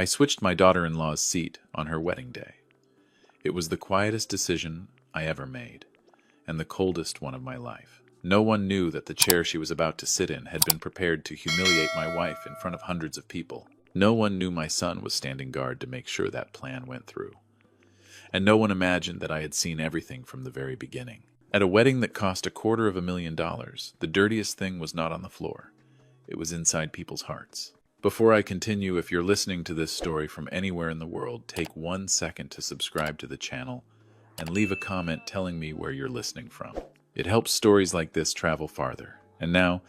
I switched my daughter-in-law's seat on her wedding day. It was the quietest decision I ever made, and the coldest one of my life. No one knew that the chair she was about to sit in had been prepared to humiliate my wife in front of hundreds of people. No one knew my son was standing guard to make sure that plan went through. And no one imagined that I had seen everything from the very beginning. At a wedding that cost $250,000, the dirtiest thing was not on the floor. It was inside people's hearts. Before I continue, if you're listening to this story from anywhere in the world, take 1 second to subscribe to the channel and leave a comment telling me where you're listening from. It helps stories like this travel farther. And now,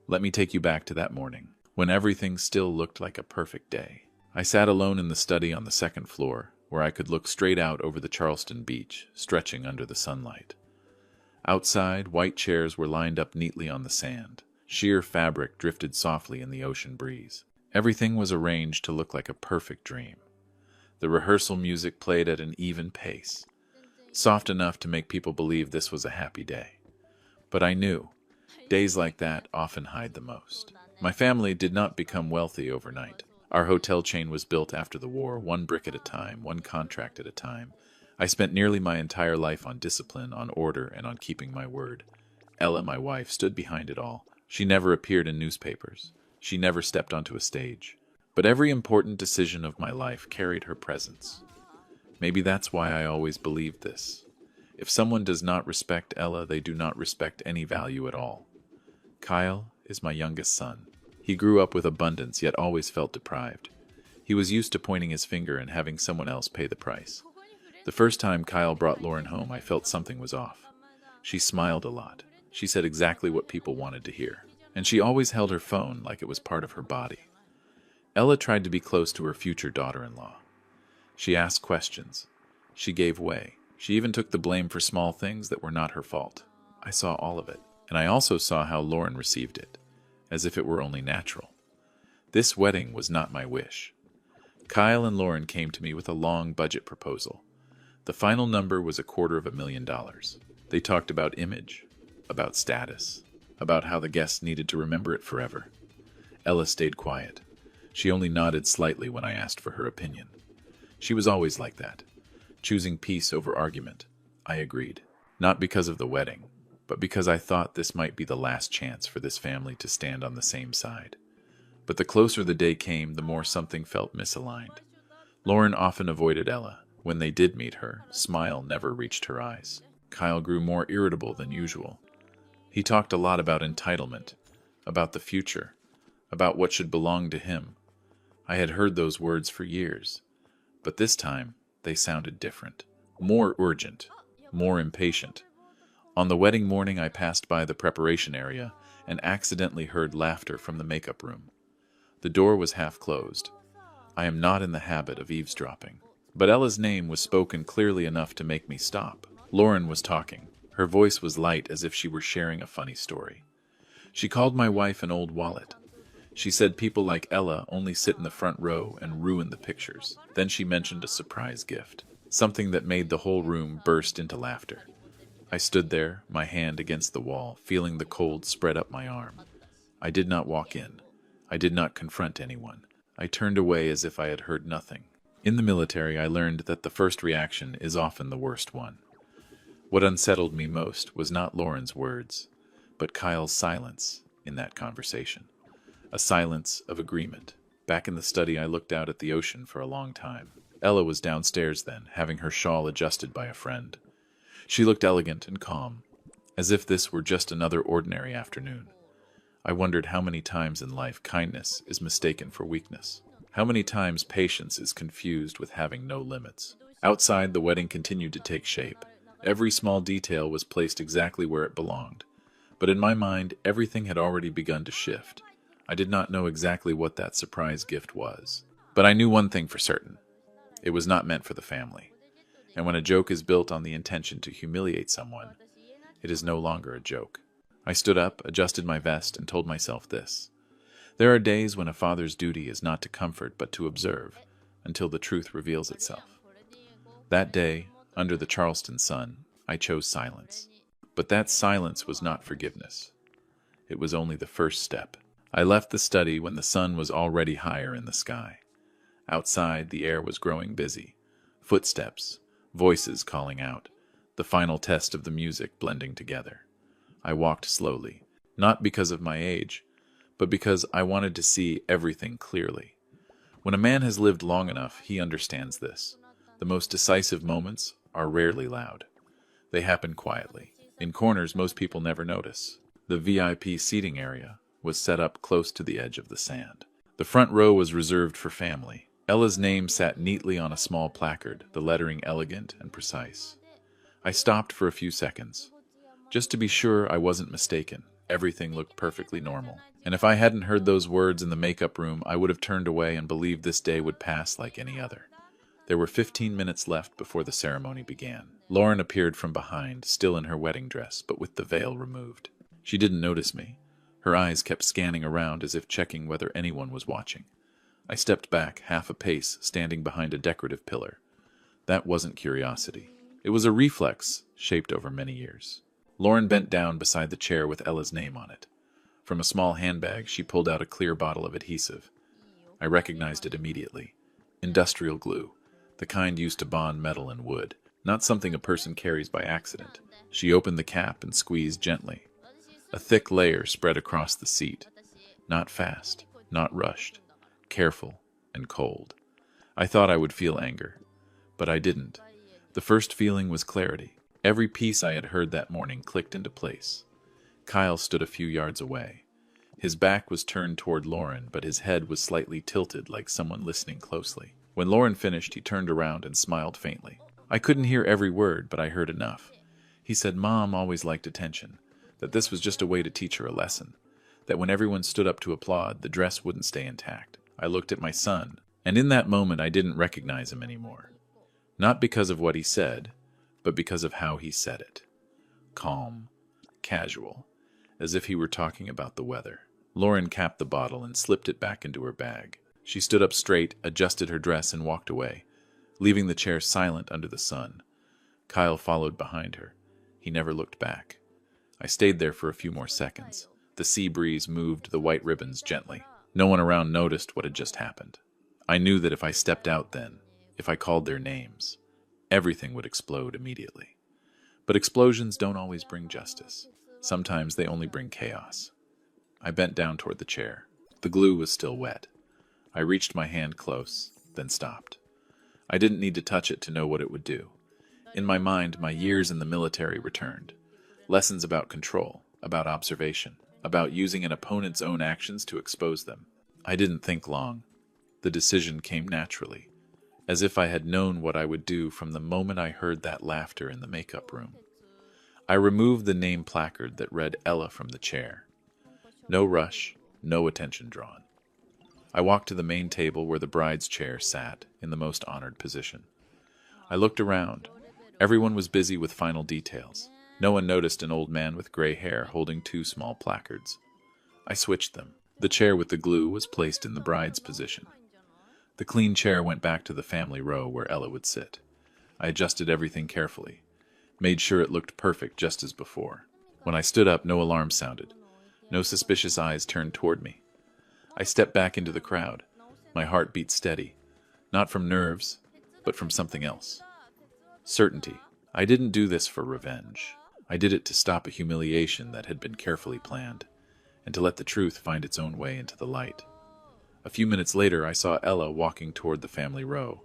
let me take you back to that morning, when everything still looked like a perfect day. I sat alone in the study on the second floor, where I could look straight out over the Charleston beach, stretching under the sunlight. Outside, white chairs were lined up neatly on the sand. Sheer fabric drifted softly in the ocean breeze. Everything was arranged to look like a perfect dream. The rehearsal music played at an even pace, soft enough to make people believe this was a happy day. But I knew, days like that often hide the most. My family did not become wealthy overnight. Our hotel chain was built after the war, one brick at a time, one contract at a time. I spent nearly my entire life on discipline, on order, and on keeping my word. Ella, my wife, stood behind it all. She never appeared in newspapers. She never stepped onto a stage. But every important decision of my life carried her presence. Maybe that's why I always believed this. If someone does not respect Ella, they do not respect any value at all. Kyle is my youngest son. He grew up with abundance, yet always felt deprived. He was used to pointing his finger and having someone else pay the price. The first time Kyle brought Lauren home, I felt something was off. She smiled a lot. She said exactly what people wanted to hear. And she always held her phone like it was part of her body. Ella tried to be close to her future daughter-in-law. She asked questions. She gave way. She even took the blame for small things that were not her fault. I saw all of it. And I also saw how Lauren received it, as if it were only natural. This wedding was not my wish. Kyle and Lauren came to me with a long budget proposal. The final number was $250,000. They talked about image, about status, about how the guests needed to remember it forever. Ella stayed quiet. She only nodded slightly when I asked for her opinion. She was always like that, choosing peace over argument. I agreed, not because of the wedding, but because I thought this might be the last chance for this family to stand on the same side. But the closer the day came, the more something felt misaligned. Lauren often avoided Ella. When they did meet her, smile never reached her eyes. Kyle grew more irritable than usual. He talked a lot about entitlement, about the future, about what should belong to him. I had heard those words for years, but this time they sounded different, more urgent, more impatient. On the wedding morning, I passed by the preparation area and accidentally heard laughter from the makeup room. The door was half closed. I am not in the habit of eavesdropping, but Ella's name was spoken clearly enough to make me stop. Lauren was talking. Her voice was light, as if she were sharing a funny story. She called my wife an old wallet. She said people like Ella only sit in the front row and ruin the pictures. Then she mentioned a surprise gift, something that made the whole room burst into laughter. I stood there, my hand against the wall, feeling the cold spread up my arm. I did not walk in. I did not confront anyone. I turned away as if I had heard nothing. In the military, I learned that the first reaction is often the worst one. What unsettled me most was not Lauren's words, but Kyle's silence in that conversation. A silence of agreement. Back in the study, I looked out at the ocean for a long time. Ella was downstairs then, having her shawl adjusted by a friend. She looked elegant and calm, as if this were just another ordinary afternoon. I wondered how many times in life kindness is mistaken for weakness. How many times patience is confused with having no limits. Outside, the wedding continued to take shape. Every small detail was placed exactly where it belonged. But in my mind, everything had already begun to shift. I did not know exactly what that surprise gift was. But I knew one thing for certain. It was not meant for the family. And when a joke is built on the intention to humiliate someone, it is no longer a joke. I stood up, adjusted my vest, and told myself this. There are days when a father's duty is not to comfort but to observe, until the truth reveals itself. That day, under the Charleston sun, I chose silence. But that silence was not forgiveness. It was only the first step. I left the study when the sun was already higher in the sky. Outside, the air was growing busy. Footsteps, voices calling out, the final test of the music blending together. I walked slowly, not because of my age, but because I wanted to see everything clearly. When a man has lived long enough, he understands this. The most decisive moments are rarely loud. They happen quietly, in corners most people never notice. The VIP seating area was set up close to the edge of the sand. The front row was reserved for family. Ella's name sat neatly on a small placard, the lettering elegant and precise. I stopped for a few seconds, just to be sure I wasn't mistaken. Everything looked perfectly normal. And if I hadn't heard those words in the makeup room, I would have turned away and believed this day would pass like any other. There were 15 minutes left before the ceremony began. Lauren appeared from behind, still in her wedding dress, but with the veil removed. She didn't notice me. Her eyes kept scanning around as if checking whether anyone was watching. I stepped back half a pace, standing behind a decorative pillar. That wasn't curiosity. It was a reflex, shaped over many years. Lauren bent down beside the chair with Ella's name on it. From a small handbag, she pulled out a clear bottle of adhesive. I recognized it immediately. Industrial glue, the kind used to bond metal and wood, not something a person carries by accident. She opened the cap and squeezed gently. A thick layer spread across the seat. Not fast, not rushed. Careful and cold. I thought I would feel anger, but I didn't. The first feeling was clarity. Every piece I had heard that morning clicked into place. Kyle stood a few yards away. His back was turned toward Lauren, but his head was slightly tilted like someone listening closely. When Lauren finished, he turned around and smiled faintly. I couldn't hear every word, but I heard enough. He said Mom always liked attention, that this was just a way to teach her a lesson, that when everyone stood up to applaud, the dress wouldn't stay intact. I looked at my son, and in that moment I didn't recognize him anymore. Not because of what he said, but because of how he said it. Calm, casual, as if he were talking about the weather. Lauren capped the bottle and slipped it back into her bag. She stood up straight, adjusted her dress, and walked away, leaving the chair silent under the sun. Kyle followed behind her. He never looked back. I stayed there for a few more seconds. The sea breeze moved the white ribbons gently. No one around noticed what had just happened. I knew that if I stepped out then, if I called their names, everything would explode immediately. But explosions don't always bring justice. Sometimes they only bring chaos. I bent down toward the chair. The glue was still wet. I reached my hand close, then stopped. I didn't need to touch it to know what it would do. In my mind, my years in the military returned. Lessons about control, about observation, about using an opponent's own actions to expose them. I didn't think long. The decision came naturally, as if I had known what I would do from the moment I heard that laughter in the makeup room. I removed the name placard that read Ella from the chair. No rush, no attention drawn. I walked to the main table where the bride's chair sat, in the most honored position. I looked around. Everyone was busy with final details. No one noticed an old man with gray hair holding two small placards. I switched them. The chair with the glue was placed in the bride's position. The clean chair went back to the family row where Ella would sit. I adjusted everything carefully, made sure it looked perfect just as before. When I stood up, no alarm sounded. No suspicious eyes turned toward me. I stepped back into the crowd. My heart beat steady, not from nerves, but from something else. Certainty. I didn't do this for revenge. I did it to stop a humiliation that had been carefully planned, and to let the truth find its own way into the light. A few minutes later, I saw Ella walking toward the family row.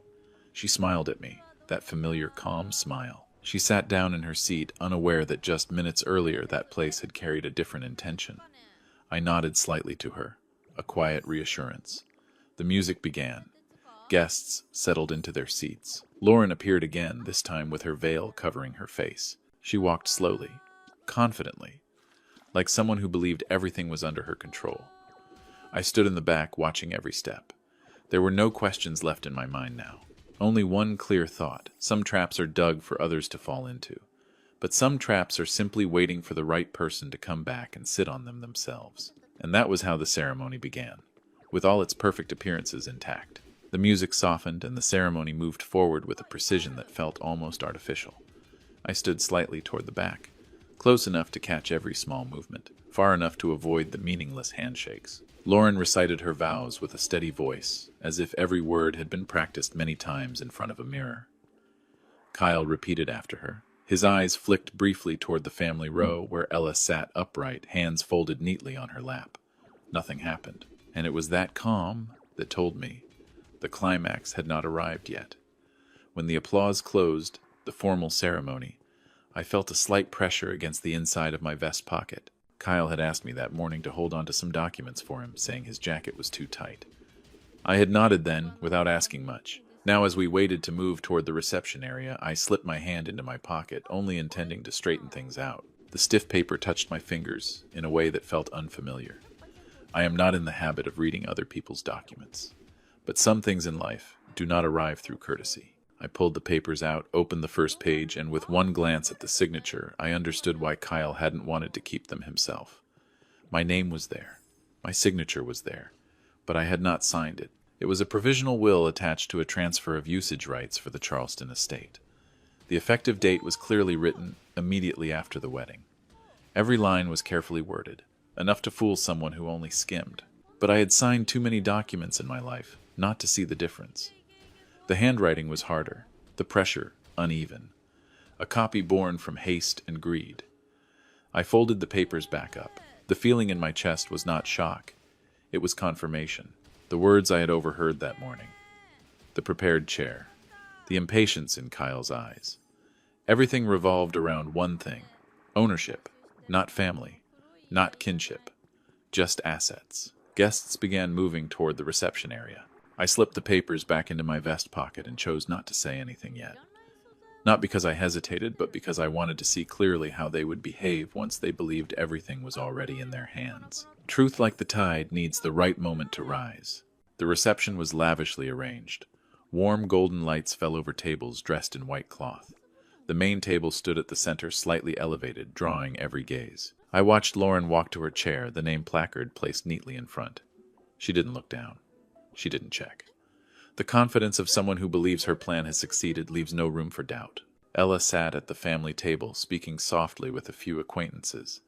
She smiled at me, that familiar, calm smile. She sat down in her seat, unaware that just minutes earlier that place had carried a different intention. I nodded slightly to her, a quiet reassurance. The music began. Guests settled into their seats. Lauren appeared again, this time with her veil covering her face. She walked slowly, confidently, like someone who believed everything was under her control. I stood in the back, watching every step. There were no questions left in my mind now. Only one clear thought. Some traps are dug for others to fall into. But some traps are simply waiting for the right person to come back and sit on them themselves. And that was how the ceremony began, with all its perfect appearances intact. The music softened and the ceremony moved forward with a precision that felt almost artificial. I stood slightly toward the back, close enough to catch every small movement, far enough to avoid the meaningless handshakes. Lauren recited her vows with a steady voice, as if every word had been practiced many times in front of a mirror. Kyle repeated after her. His eyes flicked briefly toward the family row where Ella sat upright, hands folded neatly on her lap. Nothing happened, and it was that calm that told me the climax had not arrived yet. When the applause closed, the formal ceremony, I felt a slight pressure against the inside of my vest pocket. Kyle had asked me that morning to hold on to some documents for him, saying his jacket was too tight. I had nodded then, without asking much. Now, as we waited to move toward the reception area, I slipped my hand into my pocket, only intending to straighten things out. The stiff paper touched my fingers in a way that felt unfamiliar. I am not in the habit of reading other people's documents, but some things in life do not arrive through courtesy. I pulled the papers out, opened the first page, and with one glance at the signature, I understood why Kyle hadn't wanted to keep them himself. My name was there. My signature was there, but I had not signed it. It was a provisional will attached to a transfer of usage rights for the Charleston estate. The effective date was clearly written immediately after the wedding. Every line was carefully worded, enough to fool someone who only skimmed. But I had signed too many documents in my life not to see the difference. The handwriting was harder, the pressure uneven, a copy born from haste and greed. I folded the papers back up. The feeling in my chest was not shock. It was confirmation. The words I had overheard that morning. The prepared chair. The impatience in Kyle's eyes. Everything revolved around one thing. Ownership. Not family. Not kinship. Just assets. Guests began moving toward the reception area. I slipped the papers back into my vest pocket and chose not to say anything yet. Not because I hesitated, but because I wanted to see clearly how they would behave once they believed everything was already in their hands. Truth, like the tide, needs the right moment to rise. The reception was lavishly arranged. Warm golden lights fell over tables dressed in white cloth. The main table stood at the center, slightly elevated, drawing every gaze. I watched Lauren walk to her chair, the name placard placed neatly in front. She didn't look down. She didn't check. The confidence of someone who believes her plan has succeeded leaves no room for doubt. Ella sat at the family table, speaking softly with a few acquaintances.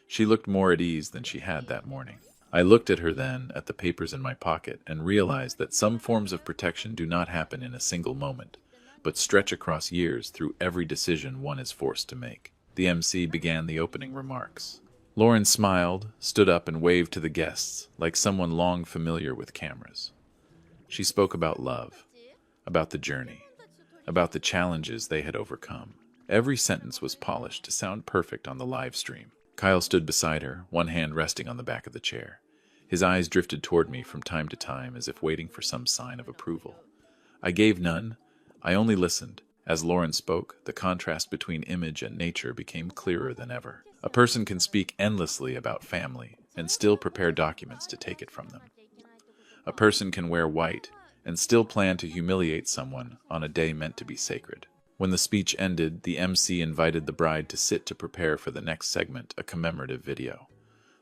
She looked more at ease than she had that morning. I looked at her then, at the papers in my pocket, and realized that some forms of protection do not happen in a single moment, but stretch across years through every decision one is forced to make. The MC began the opening remarks. Lauren smiled, stood up, and waved to the guests, like someone long familiar with cameras. She spoke about love, about the journey, about the challenges they had overcome. Every sentence was polished to sound perfect on the live stream. Kyle stood beside her, one hand resting on the back of the chair. His eyes drifted toward me from time to time as if waiting for some sign of approval. I gave none. I only listened. As Lauren spoke, the contrast between image and nature became clearer than ever. A person can speak endlessly about family and still prepare documents to take it from them. A person can wear white and still plan to humiliate someone on a day meant to be sacred. When the speech ended, the MC invited the bride to sit to prepare for the next segment, a commemorative video.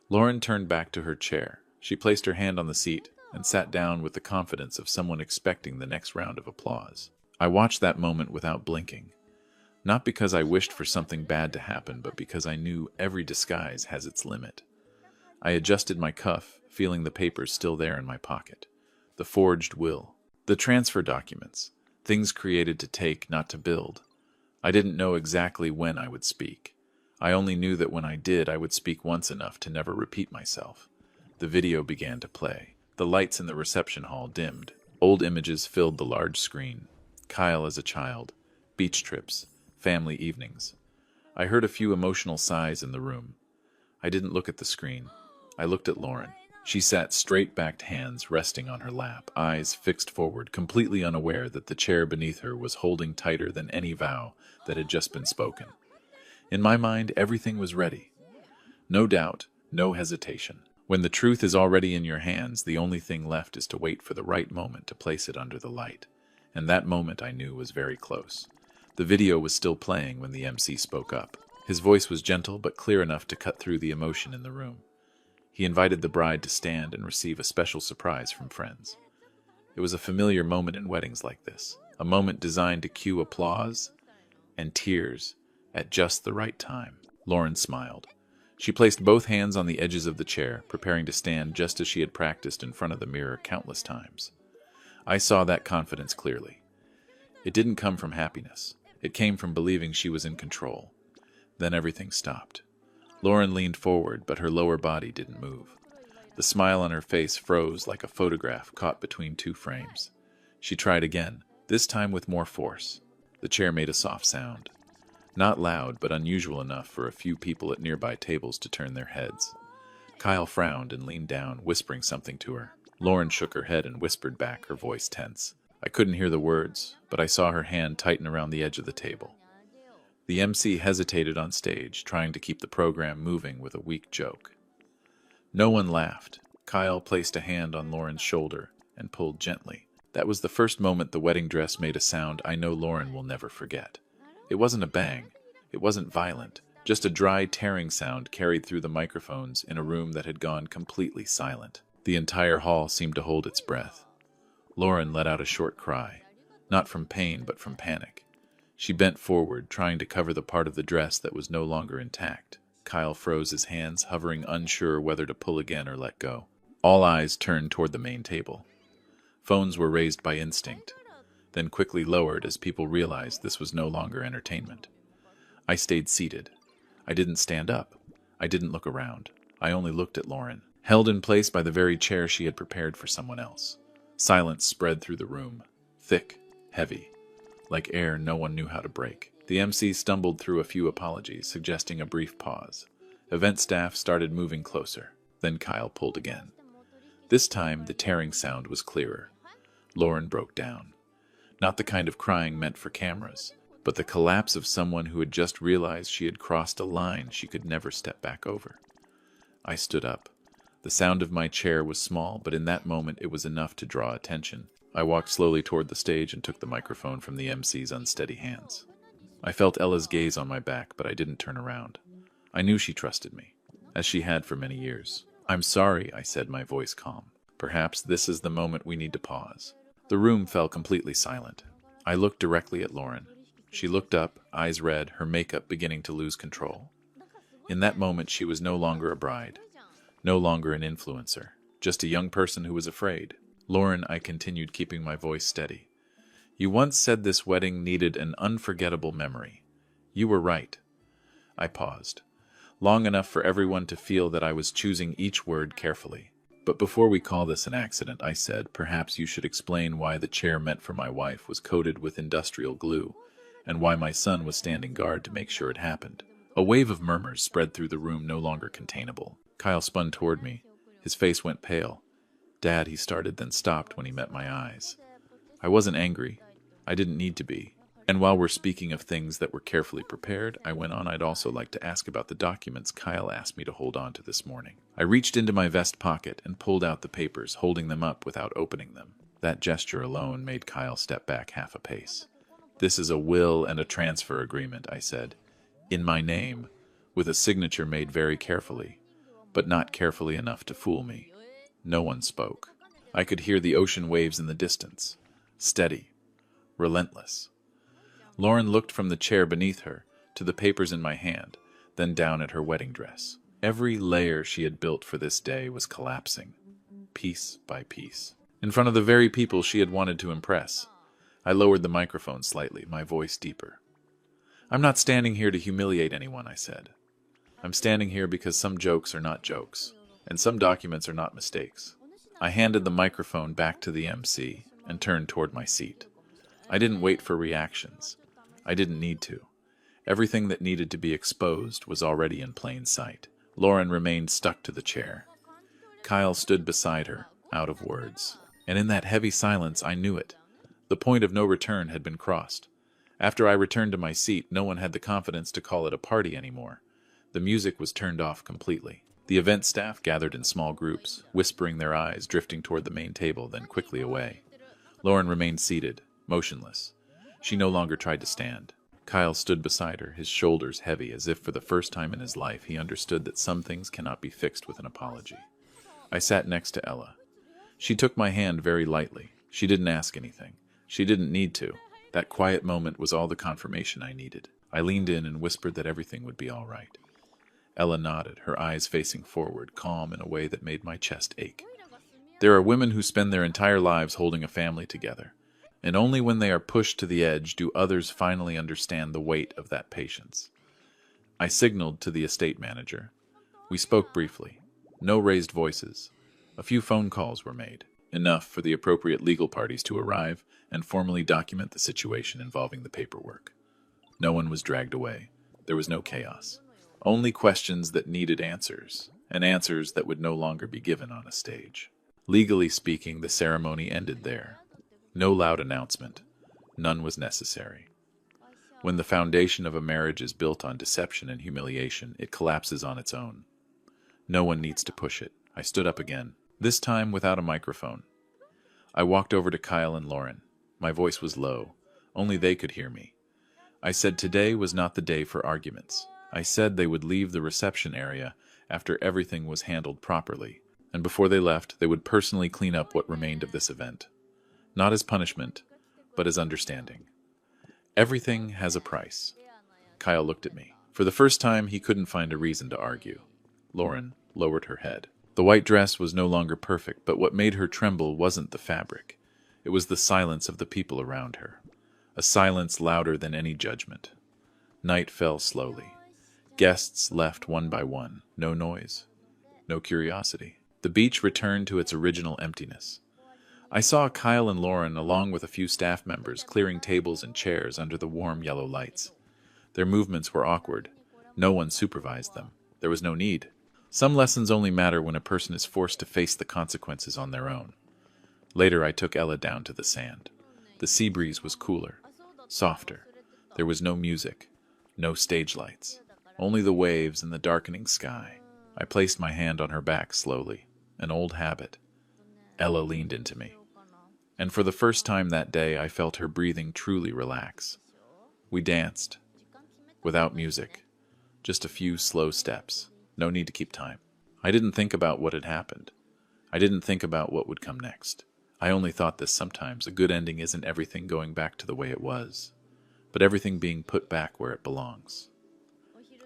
Lauren turned back to her chair. She placed her hand on the seat and sat down with the confidence of someone expecting the next round of applause. I watched that moment without blinking, not because I wished for something bad to happen, but because I knew every disguise has its limit. I adjusted my cuff, feeling the papers still there in my pocket. The forged will. The transfer documents. Things created to take, not to build. I didn't know exactly when I would speak. I only knew that when I did, I would speak once enough to never repeat myself. The video began to play. The lights in the reception hall dimmed. Old images filled the large screen. Kyle as a child, beach trips, family evenings. I heard a few emotional sighs in the room. I didn't look at the screen. I looked at Lauren. She sat straight-backed, hands resting on her lap, eyes fixed forward, completely unaware that the chair beneath her was holding tighter than any vow that had just been spoken. In my mind, everything was ready. No doubt, no hesitation. When the truth is already in your hands, the only thing left is to wait for the right moment to place it under the light. And that moment I knew was very close. The video was still playing when the MC spoke up. His voice was gentle but clear enough to cut through the emotion in the room. He invited the bride to stand and receive a special surprise from friends. It was a familiar moment in weddings like this, a moment designed to cue applause and tears at just the right time. Lauren smiled. She placed both hands on the edges of the chair, preparing to stand just as she had practiced in front of the mirror countless times. I saw that confidence clearly. It didn't come from happiness. It came from believing she was in control. Then everything stopped. Lauren leaned forward, but her lower body didn't move. The smile on her face froze like a photograph caught between two frames. She tried again, this time with more force. The chair made a soft sound. Not loud, but unusual enough for a few people at nearby tables to turn their heads. Kyle frowned and leaned down, whispering something to her. Lauren shook her head and whispered back, her voice tense. I couldn't hear the words, but I saw her hand tighten around the edge of the table. The MC hesitated on stage, trying to keep the program moving with a weak joke. No one laughed. Kyle placed a hand on Lauren's shoulder and pulled gently. That was the first moment the wedding dress made a sound I know Lauren will never forget. It wasn't a bang. It wasn't violent. Just a dry, tearing sound carried through the microphones in a room that had gone completely silent. The entire hall seemed to hold its breath. Lauren let out a short cry, not from pain but from panic. She bent forward, trying to cover the part of the dress that was no longer intact. Kyle froze his hands, hovering, unsure whether to pull again or let go. All eyes turned toward the main table. Phones were raised by instinct, then quickly lowered as people realized this was no longer entertainment. I stayed seated. I didn't stand up. I didn't look around. I only looked at Lauren, held in place by the very chair she had prepared for someone else. Silence spread through the room, thick, heavy, like air no one knew how to break. The MC stumbled through a few apologies, suggesting a brief pause. Event staff started moving closer. Then Kyle pulled again. This time, the tearing sound was clearer. Lauren broke down. Not the kind of crying meant for cameras, but the collapse of someone who had just realized she had crossed a line she could never step back over. I stood up. The sound of my chair was small, but in that moment it was enough to draw attention. I walked slowly toward the stage and took the microphone from the MC's unsteady hands. I felt Ella's gaze on my back, but I didn't turn around. I knew she trusted me, as she had for many years. "I'm sorry," I said, my voice calm. "Perhaps this is the moment we need to pause." The room fell completely silent. I looked directly at Lauren. She looked up, eyes red, her makeup beginning to lose control. In that moment, she was no longer a bride, no longer an influencer, just a young person who was afraid. "Lauren," I continued, keeping my voice steady, "you once said this wedding needed an unforgettable memory. You were right." I paused, long enough for everyone to feel that I was choosing each word carefully. "But before we call this an accident," I said, "perhaps you should explain why the chair meant for my wife was coated with industrial glue, and why my son was standing guard to make sure it happened." A wave of murmurs spread through the room, no longer containable. Kyle spun toward me. His face went pale. "Dad," he started, then stopped when he met my eyes. I wasn't angry. I didn't need to be. "And while we're speaking of things that were carefully prepared," I went on, "I'd also like to ask about the documents Kyle asked me to hold on to this morning." I reached into my vest pocket and pulled out the papers, holding them up without opening them. That gesture alone made Kyle step back half a pace. "This is a will and a transfer agreement," I said. "In my name, with a signature made very carefully, but not carefully enough to fool me." No one spoke. I could hear the ocean waves in the distance, steady, relentless. Lauren looked from the chair beneath her to the papers in my hand, then down at her wedding dress. Every layer she had built for this day was collapsing, piece by piece, in front of the very people she had wanted to impress. I lowered the microphone slightly, my voice deeper. "I'm not standing here to humiliate anyone," I said. "I'm standing here because some jokes are not jokes, and some documents are not mistakes." I handed the microphone back to the MC and turned toward my seat. I didn't wait for reactions. I didn't need to. Everything that needed to be exposed was already in plain sight. Lauren remained stuck to the chair. Kyle stood beside her, out of words. And in that heavy silence, I knew it. The point of no return had been crossed. After I returned to my seat, no one had the confidence to call it a party anymore. The music was turned off completely. The event staff gathered in small groups, whispering, their eyes drifting toward the main table, then quickly away. Lauren remained seated, motionless. She no longer tried to stand. Kyle stood beside her, his shoulders heavy, as if for the first time in his life he understood that some things cannot be fixed with an apology. I sat next to Ella. She took my hand very lightly. She didn't ask anything. She didn't need to. That quiet moment was all the confirmation I needed. I leaned in and whispered that everything would be all right. Ella nodded, her eyes facing forward, calm in a way that made my chest ache. There are women who spend their entire lives holding a family together, and only when they are pushed to the edge do others finally understand the weight of that patience. I signaled to the estate manager. We spoke briefly. No raised voices. A few phone calls were made, enough for the appropriate legal parties to arrive and formally document the situation involving the paperwork. No one was dragged away. There was no chaos. Only questions that needed answers, and answers that would no longer be given on a stage. Legally speaking, the ceremony ended there. No loud announcement. None was necessary. When the foundation of a marriage is built on deception and humiliation, it collapses on its own. No one needs to push it. I stood up again, this time without a microphone. I walked over to Kyle and Lauren. My voice was low. Only they could hear me. I said today was not the day for arguments. I said they would leave the reception area after everything was handled properly, and before they left, they would personally clean up what remained of this event. Not as punishment, but as understanding. Everything has a price. Kyle looked at me. For the first time, he couldn't find a reason to argue. Lauren lowered her head. The white dress was no longer perfect, but what made her tremble wasn't the fabric. It was the silence of the people around her. A silence louder than any judgment. Night fell slowly. Guests left one by one. No noise. No curiosity. The beach returned to its original emptiness. I saw Kyle and Lauren, along with a few staff members, clearing tables and chairs under the warm yellow lights. Their movements were awkward. No one supervised them. There was no need. Some lessons only matter when a person is forced to face the consequences on their own. Later, I took Ella down to the sand. The sea breeze was cooler, softer. There was no music, no stage lights, only the waves and the darkening sky. I placed my hand on her back slowly, an old habit. Ella leaned into me. And for the first time that day, I felt her breathing truly relax. We danced, without music, just a few slow steps. No need to keep time. I didn't think about what had happened. I didn't think about what would come next. I only thought this sometimes. A good ending isn't everything going back to the way it was, but everything being put back where it belongs.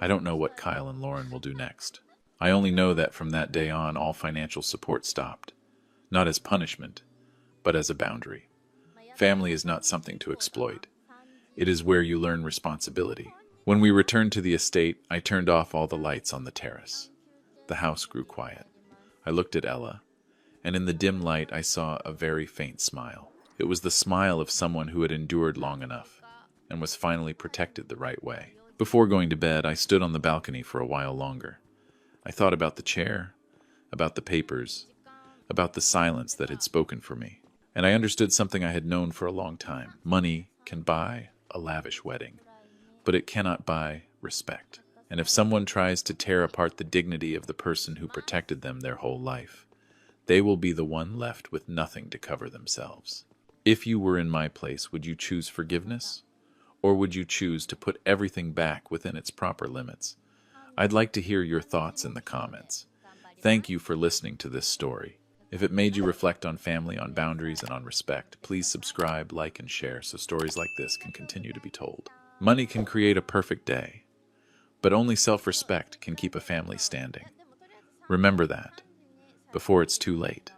I don't know what Kyle and Lauren will do next. I only know that from that day on, all financial support stopped. Not as punishment, but as a boundary. Family is not something to exploit. It is where you learn responsibility. When we returned to the estate, I turned off all the lights on the terrace. The house grew quiet. I looked at Ella, and in the dim light I saw a very faint smile. It was the smile of someone who had endured long enough, and was finally protected the right way. Before going to bed, I stood on the balcony for a while longer. I thought about the chair, about the papers, about the silence that had spoken for me. And I understood something I had known for a long time. Money can buy a lavish wedding, but it cannot buy respect. And if someone tries to tear apart the dignity of the person who protected them their whole life, they will be the one left with nothing to cover themselves. If you were in my place, would you choose forgiveness? Or would you choose to put everything back within its proper limits? I'd like to hear your thoughts in the comments. Thank you for listening to this story. If it made you reflect on family, on boundaries, and on respect, please subscribe, like, and share so stories like this can continue to be told. Money can create a perfect day, but only self-respect can keep a family standing. Remember that before it's too late.